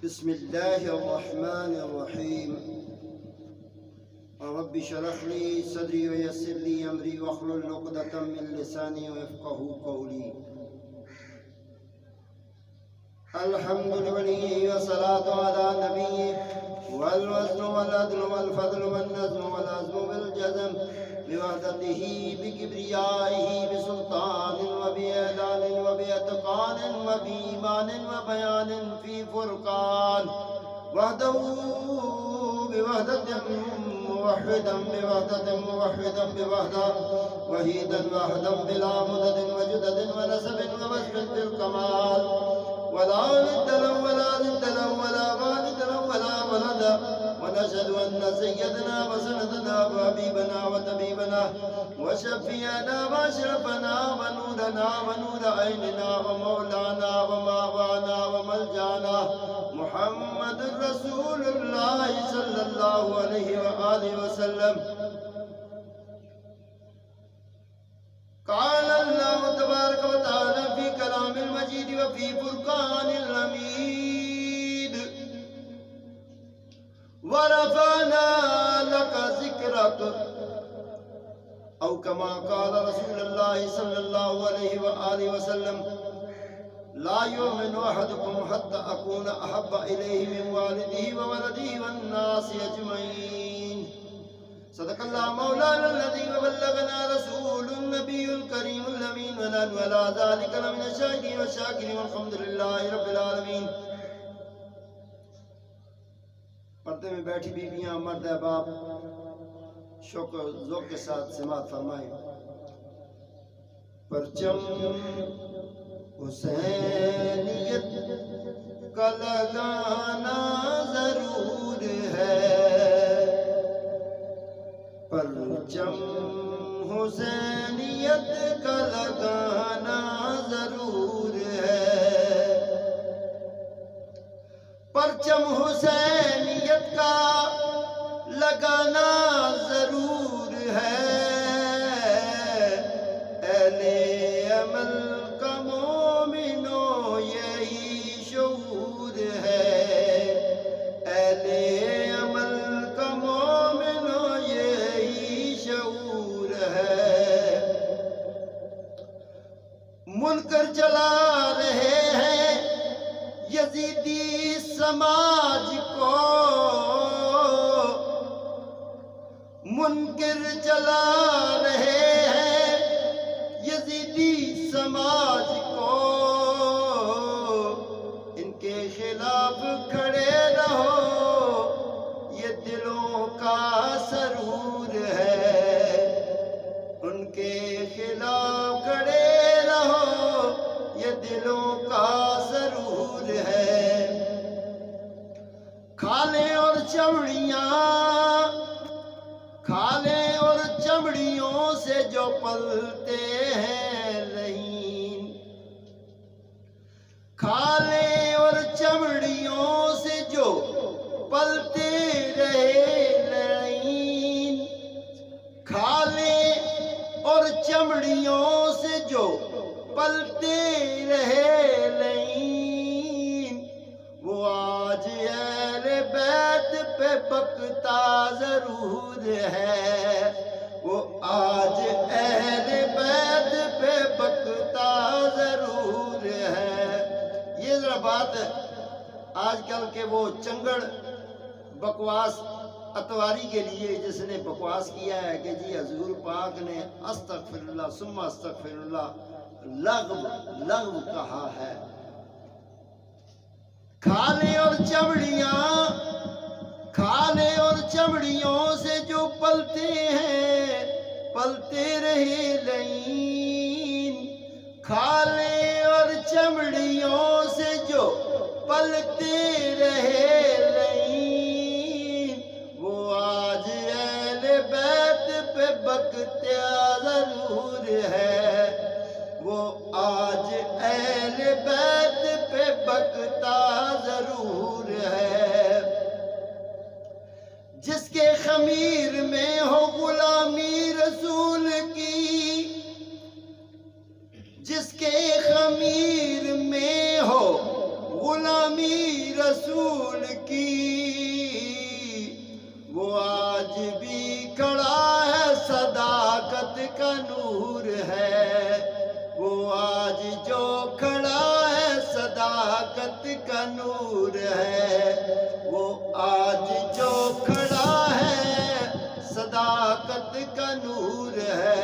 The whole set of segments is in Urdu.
بسم الله الرحمن الرحيم. رب اشرح لي صدري ويسر لي أمري واحلل عقدة من لساني ويفقهوا قولي. الحمد لله والصلاة على نبيه والوزن والعدل والفضل والنظم والعزم بالجزم بوحدته بكبريائه بسلطان وبإعلان وبإتقان وبإيمان وبيان في فرقان وحده بوحدة موحدا بوحدة موحدا بوحدة وحيدا وحدا بلا مدد وجدد ونسب ووصف في الكمال ولا ند له ولا ند له ولا والد له ولا ولد ونشهد أن سيدنا وسندنا وحبيبنا وطبيبنا وشفيعنا واشرفنا ونورنا ونور عيننا ومولانا ومأوانا وملجانا محمد رسول الله صلى الله عليه وآله وسلم. قال الله تبارك وتعالى في كلام المجيد وفي فرقان الحميد ورفعنا لك ذكرك أو كما قال رسول الله صلى الله عليه وآله وسلم لا يؤمن أحدكم حتى أكون أحب إليه من والده وولده والناس أجمعين. صدق الله مولانا الذي وبلغنا رسول النبي الكريم الأمين ونحن على ذلك لمن الشاهدين والشاكرين والحمد لله رب العالمين. پردے میں بیٹھی بیویاں مرد احباب شوق و ذوق کے ساتھ سماعت فرمائیں. پرچم حسینیت کا لگانا ضرور ہے، پرچم حسینیت کا لگانا ضرور ہے، پرچم حسینیت کا لگانا ضرور ہے. اہل عمل کا مومنوں یہی شعور ہے، اہل عمل کا مومنوں یہی شعور ہے. منکر چلا رہے ہیں یزیدی سماج کو، منکر چلا رہے ہیں یزیدی سماج کو. ان کے خلاف کھڑے رہو، یہ دلوں کا سرور ہے. ان کے خلاف کھڑے رہو، یہ دلوں کا سرور ہے. کھالیں اور چمڑیاں، کھالیں اور چمڑیوں سے جو پلتے ہیں لعین، کھالیں اور چمڑیوں سے جو پلتے رہے لعین، کھالیں اور چمڑیوں سے جو پلتے رہے لعین، وہ آج اہل بیت پہ بکتا ضرور ہے، وہ آج اہل بیت پہ بکتا ضرور ہے. یہ ذرا بات آج کل کے وہ چنگڑ بکواس اتواری کے لیے جس نے بکواس کیا ہے کہ جی حضور پاک نے استغفر اللہ ثم استغفر اللہ لغو کہا ہے. کھالیں اور چمڑیاں، کھالیں اور چمڑیوں سے جو پلتے ہیں پلتے رہے لعین، کھالیں اور چمڑیوں سے جو پلتے رہے لعین، وہ آج اہل بیت پہ بکتا ضرور ہے، وہ آج اہل بیت پہ بکتا ضرور ہے. جس کے خمیر میں ہو غلامی رسول کی، جس کے خمیر میں ہو غلامی رسول رسول کی، وہ آج بھی کھڑا ہے، صداقت کا نور ہے، وہ آج جو کھڑا ہے صداقت کا نور ہے، وہ آج جو کھڑا ہے صداقت کا نور ہے۔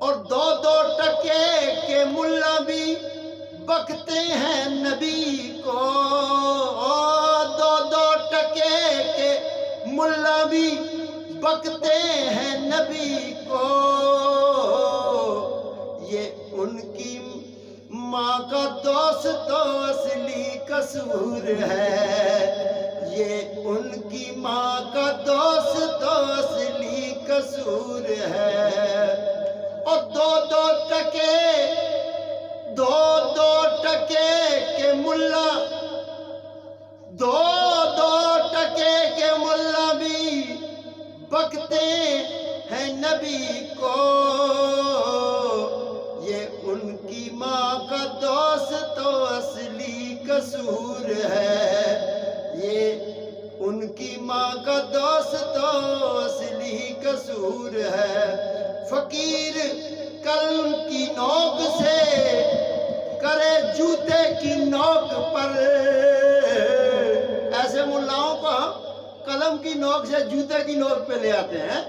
اور دو دو ٹکے کے ملا بھی بکتے ہیں نبی کو، دو دو ٹکے کے ملا بھی بکتے ہیں نبی کو، یہ ان کی ماں کا دوست تو اصلی قصور ہے، یہ ان کی ماں کا دوست تو اصلی قصور ہے۔ اور دو دو ٹکے کے ملا، دو دو ٹکے کے ملا بھی بکتے ہیں نبی کو، یہ ان کی ماں کا دوست تو اصلی قصور ہے، یہ ان کی ماں کا دوست تو اصلی قصور ہے۔ فقیر قلم کی نوک سے کرے جوتے کی نوک پر، ایسے ملاؤں کو قلم کی نوک سے جوتے کی نوک پہ لے آتے ہیں۔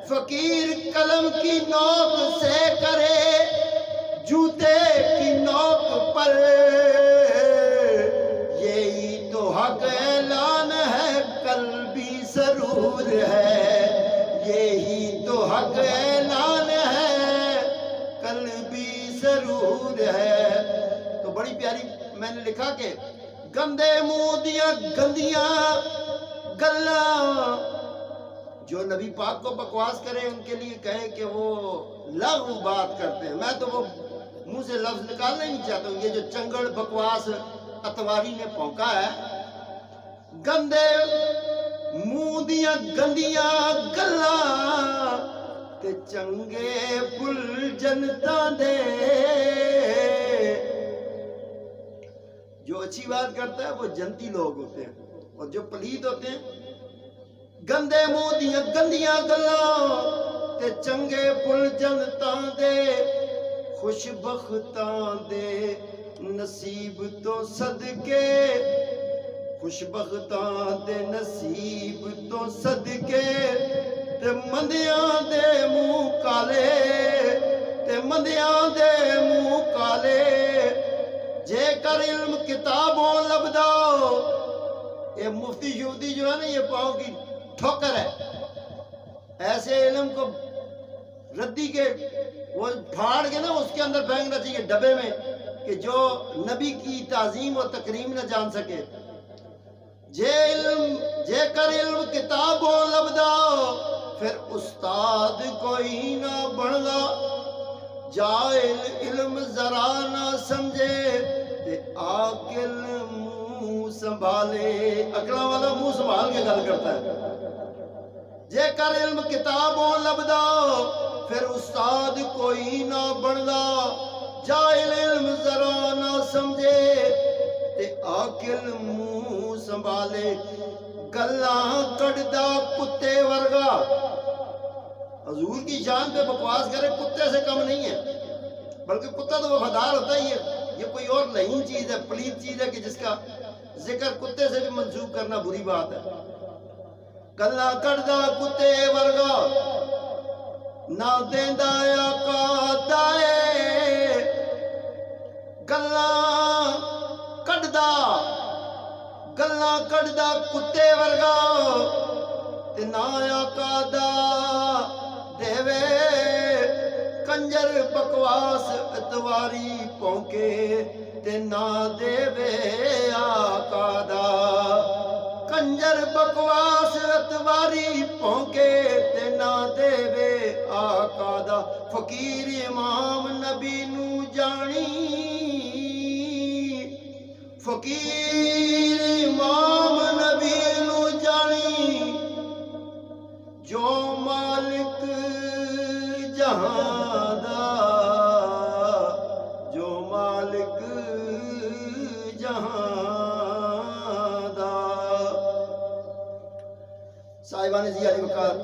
فقیر قلم کی نوک سے کرے جوتے کی نوک پر، یہی تو حق اعلان ہے قلبی سرور ہے، یہی تو حق اعلان ہے قلبی سرور ہے۔ تو بڑی پیاری میں نے لکھا کہ گندے منہ دیاں گندیاں گلاں، جو نبی پاک کو بکواس کرے ان کے لیے کہے کہ وہ لغو بات کرتے ہیں، میں تو وہ منہ سے لفظ نکالنا ہی نہیں چاہتا ہوں، یہ جو چنگڑ بکواس اتواری نے پھونکا ہے، گندے منہ دیاں گندیاں گلاں تے چنگے پل جنتاں دے، جو اچھی بات کرتا ہے وہ جنتی لوگ ہوتے ہیں، اور جو پلید ہوتے ہیں گندے منہ دیاں گندیاں گلاں تے چنگے پل جنتاں دے، خوش بختاں دے نصیب تو صدقے، خوش بختاں دے نصیب تو صدقے، تے مندیاں دے منہ کالے، تے مندیاں دے منہ کالے، جے کر علم کتابوں لبدا، یہ مفتی شفتی جو ہے نا یہ پاؤں کی ٹھوکر ہے، ایسے علم کو ردی کے وہ پھاڑ کے نا اس کے اندر پھینکنا چاہیے ڈبے میں، کہ جو نبی کی تعظیم و تکریم نہ جان سکے۔ جے کر علم کتابوں لبدا، پھر استاد کوئی نہ بندا، جاہل علم ذرا نہ سمجھے، تے عاقل منہ سنبھالے، عقلاں والا منہ سنبھال کے گل کرتا ہے۔ جے کر علم کتابوں لبدا، پھر استاد کوئی نہ بندا، جاہل علم ذرا نہ سمجھے، تے عاقل منہ سنبھالے، گلاں کڈدا کتے ورگا، حضور کی شان پہ بکواس کرے کتے سے کم نہیں ہے، بلکہ کتا تو وفادار ہوتا ہی ہے، یہ کوئی اور لعین چیز ہے، پلید چیز ہے کہ جس کا ذکر کتے سے بھی منسوب کرنا بری بات ہے۔ گلاں کڈدا کتے ورگا، نہ دیندا آقا دائے، گلاں کڈدا کتے ورگا، تے نہ آقا دا دیوے، کنجر بکواس اتواری پونکے، تے نہ دیوے آقا دا، کنجر بکواس اتواری پونکے، تے نہ دیوے آقا دا، فقیر امام نبی نو جانی، فقیر امام نبی نو جانی، جو مالک جہاں دا، جو مالک جہاں صاحبان ضیاء علی وقار